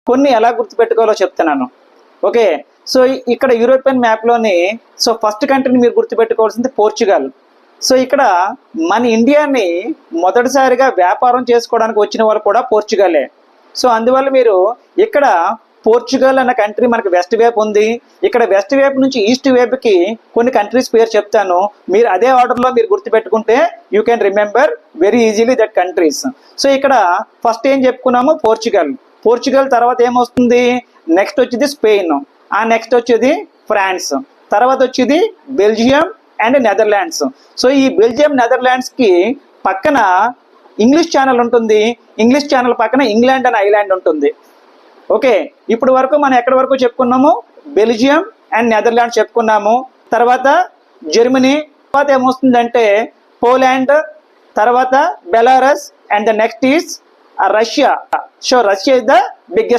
కొన్ని ఎలా గుర్తుపెట్టుకోవాలో చెప్తున్నాను. ఓకే, సో ఇక్కడ యూరోపియన్ మ్యాప్లోని సో ఫస్ట్ కంట్రీని మీరు గుర్తుపెట్టుకోవాల్సింది పోర్చుగల్. సో ఇక్కడ మన ఇండియాని మొదటిసారిగా వ్యాపారం చేసుకోవడానికి వచ్చిన వాళ్ళు కూడా పోర్చుగలే. సో అందువల్ల మీరు ఇక్కడ పోర్చుగల్ అన్న కంట్రీ మనకి వెస్ట్ వైపు ఉంది. ఇక్కడ వెస్ట్ వైపు నుంచి ఈస్ట్ వైపుకి కొన్ని కంట్రీస్ పేరు చెప్తాను, మీరు అదే ఆర్డర్లో మీరు గుర్తుపెట్టుకుంటే you can remember very easily that countries. So ఇక్కడ ఫస్ట్ ఏం చెప్పుకున్నాము, పోర్చుగల్. పోర్చుగల్ తర్వాత ఏమొస్తుంది, నెక్స్ట్ వచ్చేది స్పెయిన్, ఆ నెక్స్ట్ వచ్చేది ఫ్రాన్స్, తర్వాత వచ్చేది బెల్జియం అండ్ నెదర్లాండ్స్. సో ఈ బెల్జియం నెదర్లాండ్స్కి పక్కన ఇంగ్లీష్ ఛానల్ ఉంటుంది, ఇంగ్లీష్ ఛానల్ పక్కన ఇంగ్లాండ్ అండ్ ఐలాండ్ ఉంటుంది. ఓకే, ఇప్పుడు వరకు మనం ఎక్కడి వరకు చెప్పుకున్నాము, బెల్జియం అండ్ నెదర్లాండ్స్ చెప్పుకున్నాము. తర్వాత జర్మనీ, తర్వాత ఏమొస్తుందంటే పోలాండ్, తర్వాత Belarus and the next is Russia. So Russia is the biggest